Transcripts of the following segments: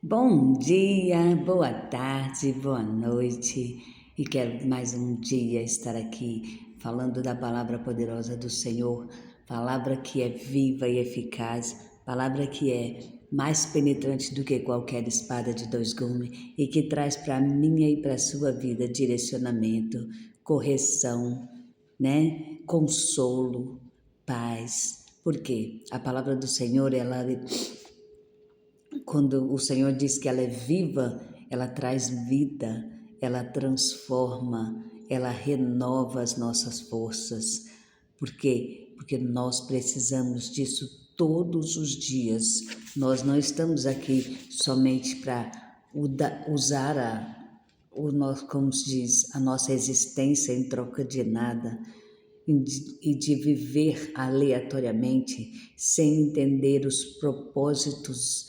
Bom dia, boa tarde, boa noite. E quero mais um dia estar aqui falando da palavra poderosa do Senhor, palavra que é viva e eficaz, palavra que é mais penetrante do que qualquer espada de dois gumes e que traz para a minha e para a sua vida direcionamento, correção, né? Consolo, paz. Por quê? A palavra do Senhor, quando o Senhor diz que ela é viva, ela traz vida, ela transforma, ela renova as nossas forças. Por quê? Porque nós precisamos disso todos os dias. Nós não estamos aqui somente para usar como se diz, a nossa existência em troca de nada e de viver aleatoriamente sem entender os propósitos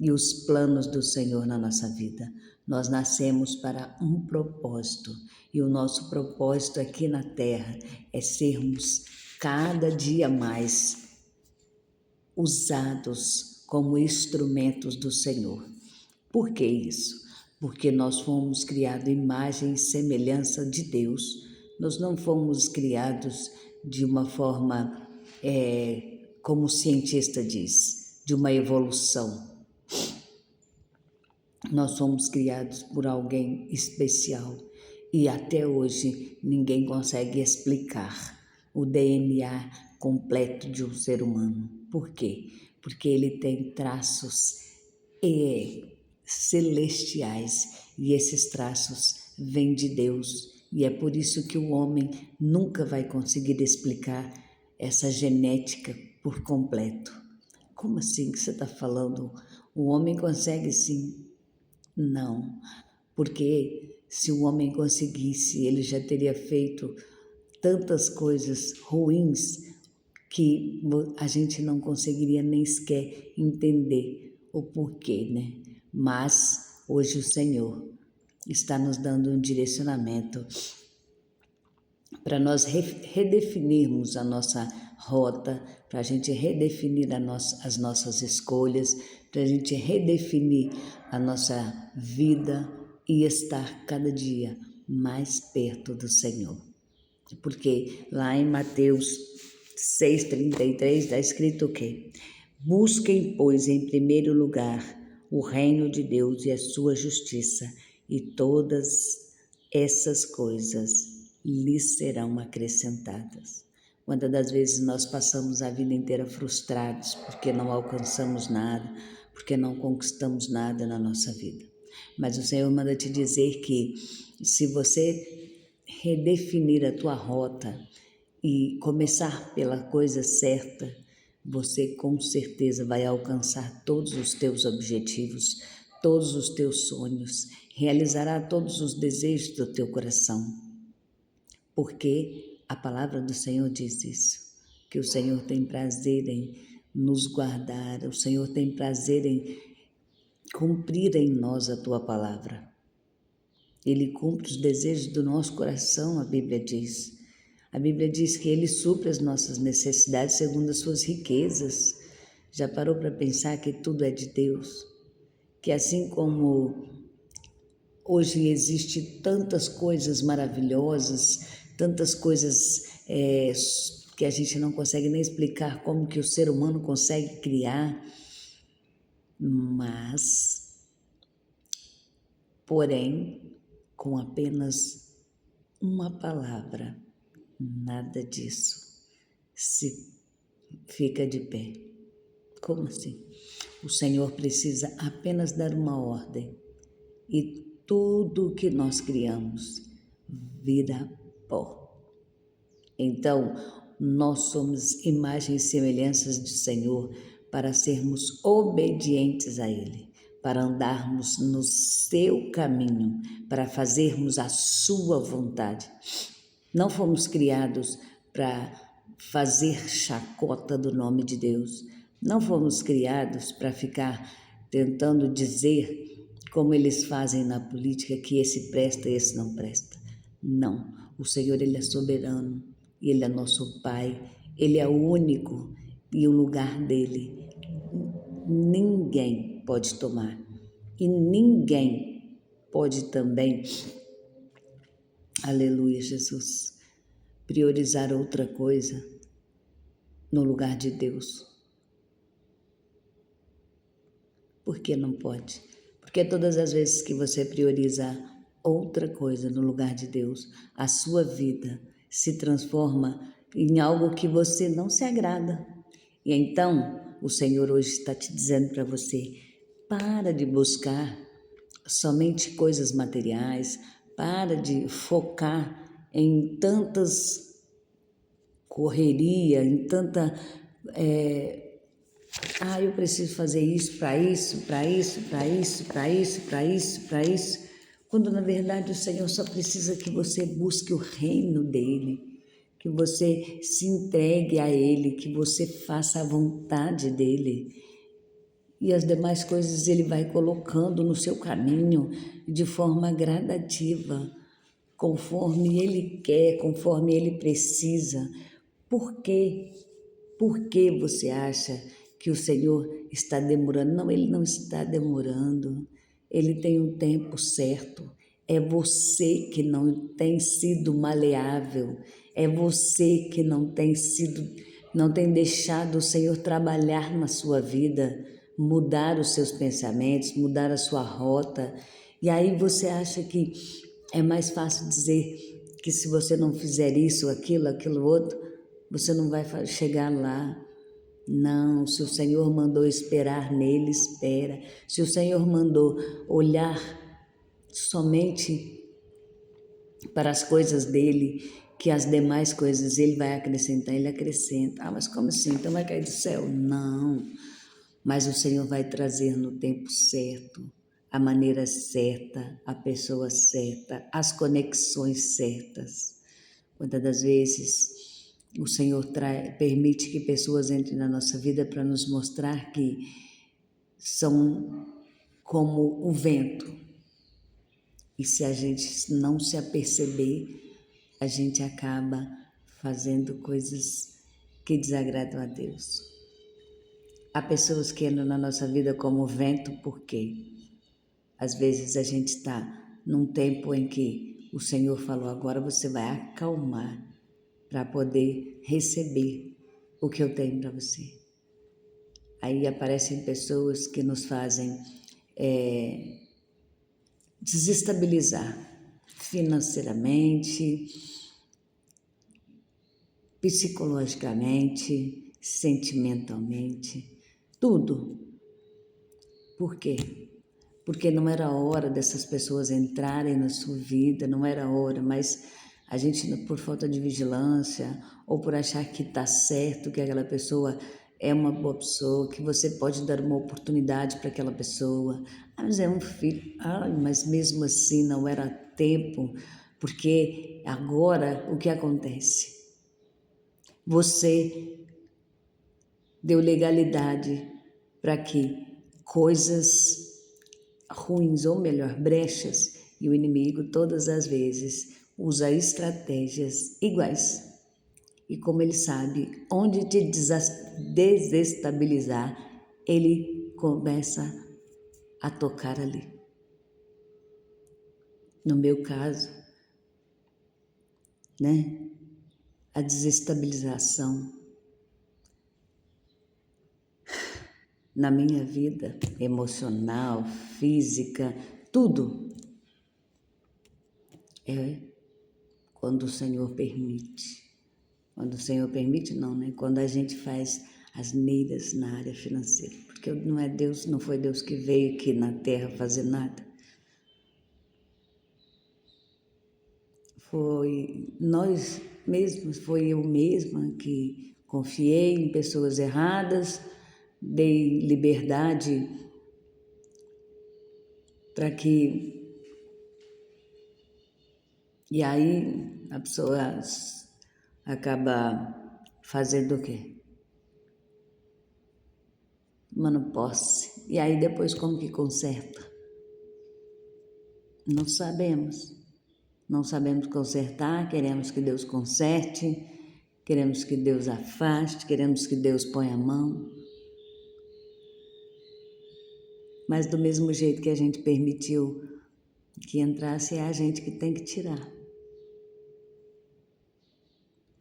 e os planos do Senhor na nossa vida. Nós nascemos para um propósito e o nosso propósito aqui na terra é sermos cada dia mais usados como instrumentos do Senhor. Por que isso? Porque nós fomos criados à imagem e semelhança de Deus. Nós não fomos criados de uma forma, como o cientista diz, de uma evolução. Nós somos criados por alguém especial e até hoje ninguém consegue explicar o DNA completo de um ser humano. Por quê? Porque ele tem traços celestiais e esses traços vêm de Deus. E é por isso que o homem nunca vai conseguir explicar essa genética por completo. Como assim que você está falando? O homem consegue sim. Não, porque se o homem conseguisse, ele já teria feito tantas coisas ruins que a gente não conseguiria nem sequer entender o porquê, né? Mas hoje o Senhor está nos dando um direcionamento para nós redefinirmos a nossa rota, para a gente redefinir as nossas escolhas, para a gente redefinir a nossa vida e estar cada dia mais perto do Senhor. Porque lá em Mateus 6,33 está escrito o quê? Busquem, pois, em primeiro lugar o reino de Deus e a sua justiça, e todas essas coisas lhes serão acrescentadas. Quantas das vezes nós passamos a vida inteira frustrados porque não alcançamos nada, porque não conquistamos nada na nossa vida. Mas o Senhor manda te dizer que se você redefinir a tua rota e começar pela coisa certa, você com certeza vai alcançar todos os teus objetivos, todos os teus sonhos, realizará todos os desejos do teu coração. Porque a palavra do Senhor diz isso, que o Senhor tem prazer em nos guardar, o Senhor tem prazer em cumprir em nós a tua palavra. Ele cumpre os desejos do nosso coração, a Bíblia diz. A Bíblia diz que Ele supre as nossas necessidades segundo as suas riquezas. Já parou para pensar que tudo é de Deus? Que assim como hoje existe tantas coisas maravilhosas, tantas coisas que a gente não consegue nem explicar como que o ser humano consegue criar, mas, porém, com apenas uma palavra, nada disso se fica de pé. Como assim? O Senhor precisa apenas dar uma ordem e tudo o que nós criamos vira pó. Então, nós somos imagens e semelhanças do Senhor para sermos obedientes a Ele, para andarmos no seu caminho, para fazermos a sua vontade. Não fomos criados para fazer chacota do nome de Deus. Não fomos criados para ficar tentando dizer, como eles fazem na política, que esse presta e esse não presta. Não. O Senhor, Ele é soberano, Ele é nosso Pai, Ele é o único e o lugar dele ninguém pode tomar. E ninguém pode também, aleluia, Jesus, priorizar outra coisa no lugar de Deus. Por que não pode? Porque todas as vezes que você prioriza outra coisa no lugar de Deus, a sua vida se transforma em algo que você não se agrada. E então, o Senhor hoje está te dizendo para você: para de buscar somente coisas materiais, para de focar em tantas correria, em tanta eu preciso fazer isso, para isso, para isso, para isso, para isso, para isso, para isso, quando na verdade o Senhor só precisa que você busque o reino dele, que você se entregue a ele, que você faça a vontade dele. E as demais coisas ele vai colocando no seu caminho de forma gradativa, conforme ele quer, conforme ele precisa. Por quê? Por que você acha que o Senhor está demorando? Não, ele não está demorando. Ele tem um tempo certo. É você que não tem sido maleável. É você que não tem deixado o Senhor trabalhar na sua vida, mudar os seus pensamentos, mudar a sua rota. E aí você acha que é mais fácil dizer que se você não fizer isso, aquilo outro, você não vai chegar lá. Não, se o Senhor mandou esperar nele, espera. Se o Senhor mandou olhar somente para as coisas dele, que as demais coisas ele vai acrescentar, ele acrescenta. Ah, mas como assim? Então vai cair do céu? Não, mas o Senhor vai trazer no tempo certo, a maneira certa, a pessoa certa, as conexões certas. Muitas das vezes, o Senhor permite que pessoas entrem na nossa vida para nos mostrar que são como o vento. E se a gente não se aperceber, a gente acaba fazendo coisas que desagradam a Deus. Há pessoas que entram na nossa vida como vento, por quê? Às vezes a gente está num tempo em que o Senhor falou: agora você vai acalmar para poder receber o que eu tenho para você. Aí aparecem pessoas que nos fazem desestabilizar financeiramente, psicologicamente, sentimentalmente, tudo. Por quê? Porque não era hora dessas pessoas entrarem na sua vida, não era hora, mas a gente, por falta de vigilância ou por achar que está certo, que aquela pessoa é uma boa pessoa, que você pode dar uma oportunidade para aquela pessoa. Ah, mas é um filho. Ah, mas mesmo assim não era tempo, porque agora o que acontece? Você deu legalidade para que coisas ruins, ou melhor, brechas, e o inimigo todas as vezes usa estratégias iguais. E como ele sabe onde te desestabilizar, ele começa a tocar ali. No meu caso, né? A desestabilização na minha vida emocional, física, tudo é quando o Senhor permite. Quando o Senhor permite, não, né? Quando a gente faz asneiras na área financeira. Porque não é Deus, não foi Deus que veio aqui na terra fazer nada. Foi nós mesmos, foi eu mesma que confiei em pessoas erradas, dei liberdade para que. E aí a pessoa acaba fazendo o quê? Tomando posse. E aí depois como que conserta? Não sabemos. Não sabemos consertar, queremos que Deus conserte, queremos que Deus afaste, queremos que Deus ponha a mão. Mas do mesmo jeito que a gente permitiu que entrasse, é a gente que tem que tirar.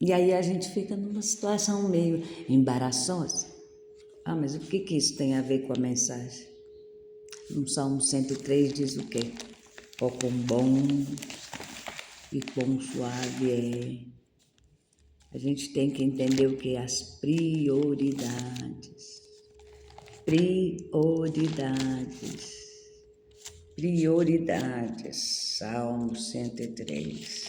E aí a gente fica numa situação meio embaraçosa. Ah, mas o que isso tem a ver com a mensagem? No Salmo 103 diz o quê? Ó, quão bom e quão suave é. A gente tem que entender o que? As prioridades. Prioridades. Prioridades. Salmo 103.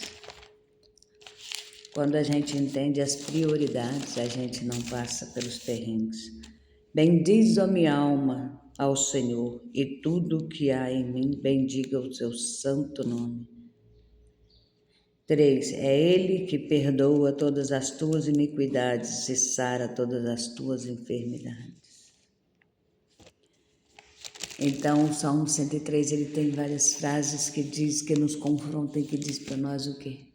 Quando a gente entende as prioridades, a gente não passa pelos perrengues. Bendiz, ó minha alma, ao Senhor, e tudo o que há em mim, bendiga o seu santo nome. 3. É Ele que perdoa todas as tuas iniquidades e sara todas as tuas enfermidades. Então, o Salmo 103, ele tem várias frases que diz, que nos confrontam e que diz para nós o quê?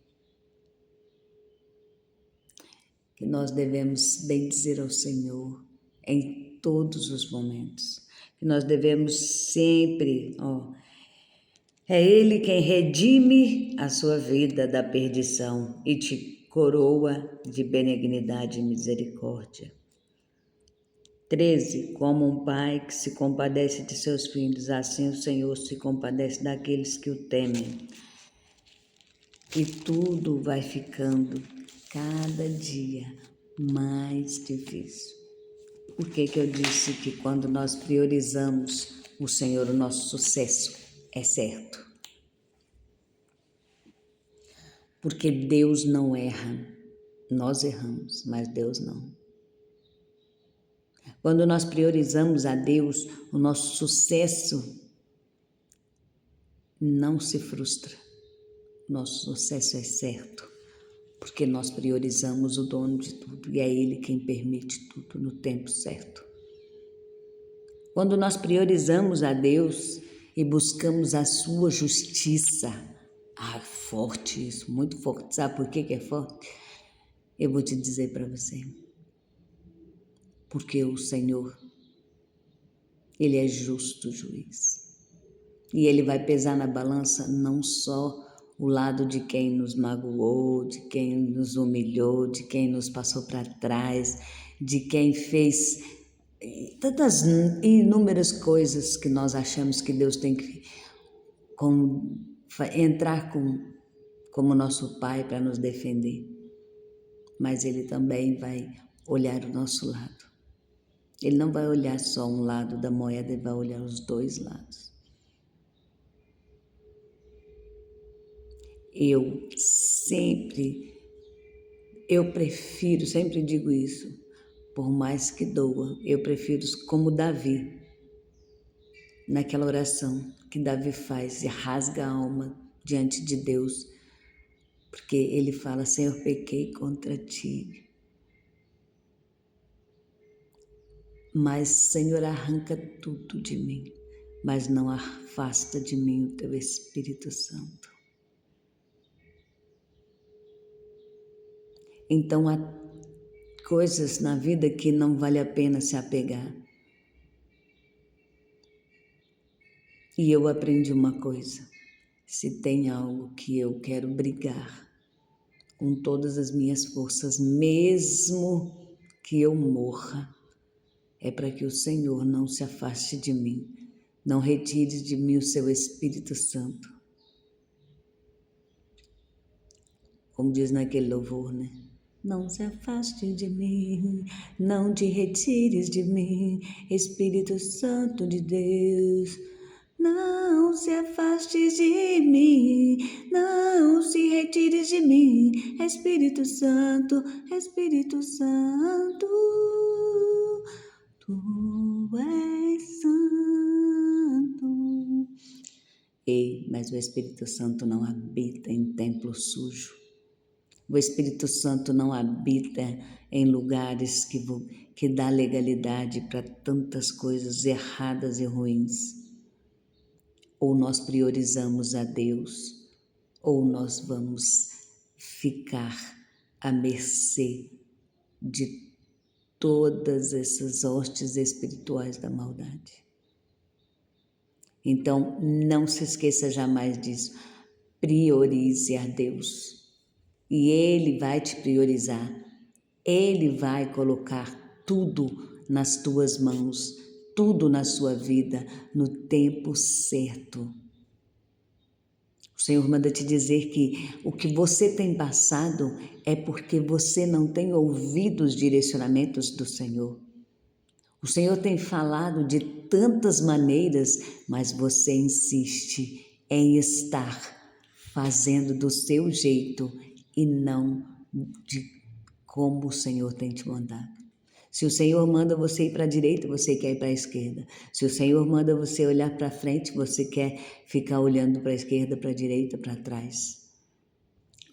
Que nós devemos bendizer ao Senhor em todos os momentos. Que nós devemos sempre, é Ele quem redime a sua vida da perdição e te coroa de benignidade e misericórdia. 13. Como um pai que se compadece de seus filhos, assim o Senhor se compadece daqueles que o temem. E tudo vai ficando cada dia mais difícil. Por que eu disse que quando nós priorizamos o Senhor, o nosso sucesso é certo? Porque Deus não erra. Nós erramos, mas Deus não. Quando nós priorizamos a Deus, o nosso sucesso não se frustra. Nosso sucesso é certo, porque nós priorizamos o dono de tudo e é Ele quem permite tudo no tempo certo. Quando nós priorizamos a Deus e buscamos a sua justiça, forte isso, muito forte. Sabe por que é forte? Eu vou te dizer para você. Porque o Senhor, Ele é justo juiz. E Ele vai pesar na balança não só o lado de quem nos magoou, de quem nos humilhou, de quem nos passou para trás, de quem fez tantas inúmeras coisas que nós achamos que Deus tem que entrar como nosso Pai para nos defender. Mas Ele também vai olhar o nosso lado. Ele não vai olhar só um lado da moeda, Ele vai olhar os dois lados. Eu prefiro, sempre digo isso, por mais que doa, eu prefiro como Davi, naquela oração que Davi faz e rasga a alma diante de Deus, porque ele fala, Senhor, pequei contra ti, mas Senhor, arranca tudo de mim, mas não afasta de mim o teu Espírito Santo. Então há coisas na vida que não vale a pena se apegar. E eu aprendi uma coisa, se tem algo que eu quero brigar com todas as minhas forças, mesmo que eu morra, é para que o Senhor não se afaste de mim, não retire de mim o seu Espírito Santo. Como diz naquele louvor, né? Não se afaste de mim, não te retires de mim, Espírito Santo de Deus. Não se afaste de mim, não se retires de mim, Espírito Santo, Espírito Santo, Tu és santo. Ei, mas o Espírito Santo não habita em templo sujo. O Espírito Santo não habita em lugares que dá legalidade para tantas coisas erradas e ruins. Ou nós priorizamos a Deus, ou nós vamos ficar à mercê de todas essas hostes espirituais da maldade. Então, não se esqueça jamais disso. Priorize a Deus. E Ele vai te priorizar. Ele vai colocar tudo nas tuas mãos, tudo na sua vida, no tempo certo. O Senhor manda te dizer que o que você tem passado é porque você não tem ouvido os direcionamentos do Senhor. O Senhor tem falado de tantas maneiras, mas você insiste em estar fazendo do seu jeito e não de como o Senhor tem te mandado. Se o Senhor manda você ir para a direita, você quer ir para a esquerda. Se o Senhor manda você olhar para frente, você quer ficar olhando para a esquerda, para a direita, para trás.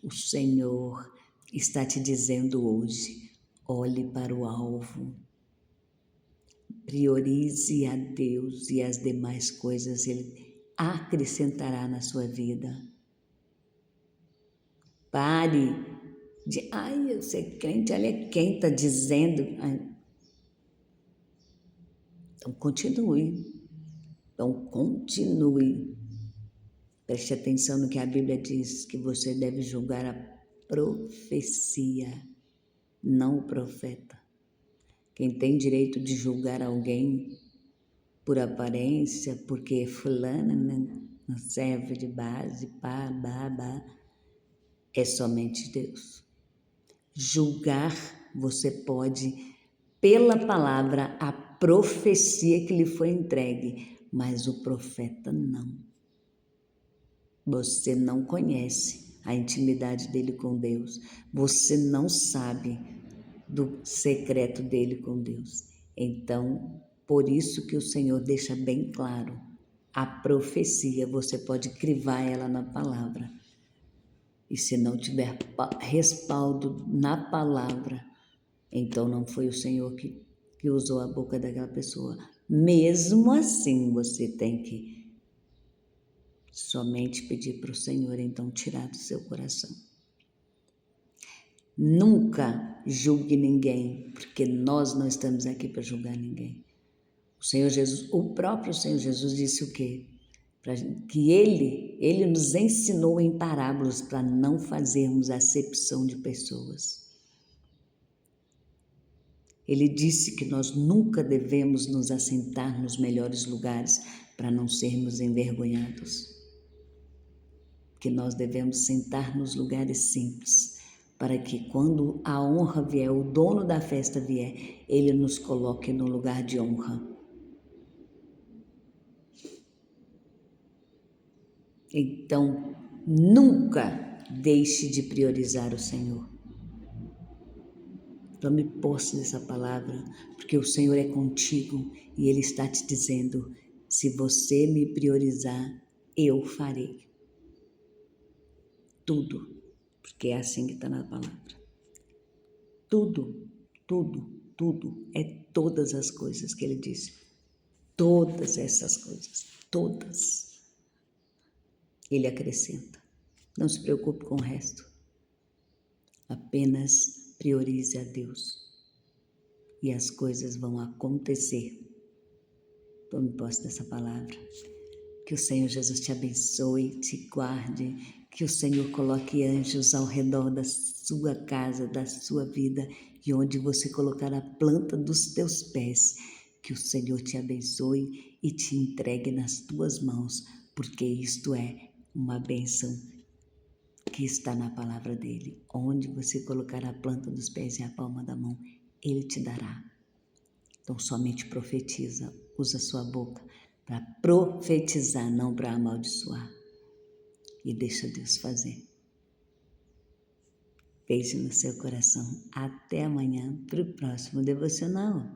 O Senhor está te dizendo hoje, olhe para o alvo. Priorize a Deus e as demais coisas Ele acrescentará na sua vida. Pare de, eu ser crente, olha quem está dizendo. Então continue. Preste atenção no que a Bíblia diz, que você deve julgar a profecia, não o profeta. Quem tem direito de julgar alguém por aparência, porque fulano não serve de base, é somente Deus. Julgar você pode pela palavra, a profecia que lhe foi entregue, mas o profeta não. Você não conhece a intimidade dele com Deus, você não sabe do secreto dele com Deus. Então, por isso que o Senhor deixa bem claro, a profecia você pode crivar ela na palavra. E se não tiver respaldo na palavra, então não foi o Senhor que usou a boca daquela pessoa. Mesmo assim, você tem que somente pedir para o Senhor então tirar do seu coração. Nunca julgue ninguém, porque nós não estamos aqui para julgar ninguém. O Senhor Jesus, o próprio Senhor Jesus disse o quê? Que Ele nos ensinou em parábolas para não fazermos acepção de pessoas. Ele disse que nós nunca devemos nos assentar nos melhores lugares para não sermos envergonhados. Que nós devemos sentar nos lugares simples, para que quando a honra vier, o dono da festa vier, ele nos coloque no lugar de honra. Então, nunca deixe de priorizar o Senhor. Tome posse dessa palavra, porque o Senhor é contigo e Ele está te dizendo, se você me priorizar, eu farei tudo, porque é assim que está na palavra. Tudo, é todas as coisas que Ele disse. Todas essas coisas, todas. Ele acrescenta. Não se preocupe com o resto. Apenas priorize a Deus e as coisas vão acontecer. Tome posse dessa palavra. Que o Senhor Jesus te abençoe, te guarde, que o Senhor coloque anjos ao redor da sua casa, da sua vida e onde você colocar a planta dos teus pés. Que o Senhor te abençoe e te entregue nas tuas mãos, porque isto é uma bênção que está na palavra dele. Onde você colocar a planta dos pés e a palma da mão, ele te dará. Então somente profetiza, usa sua boca para profetizar, não para amaldiçoar. E deixa Deus fazer. Beijo no seu coração. Até amanhã para o próximo devocional.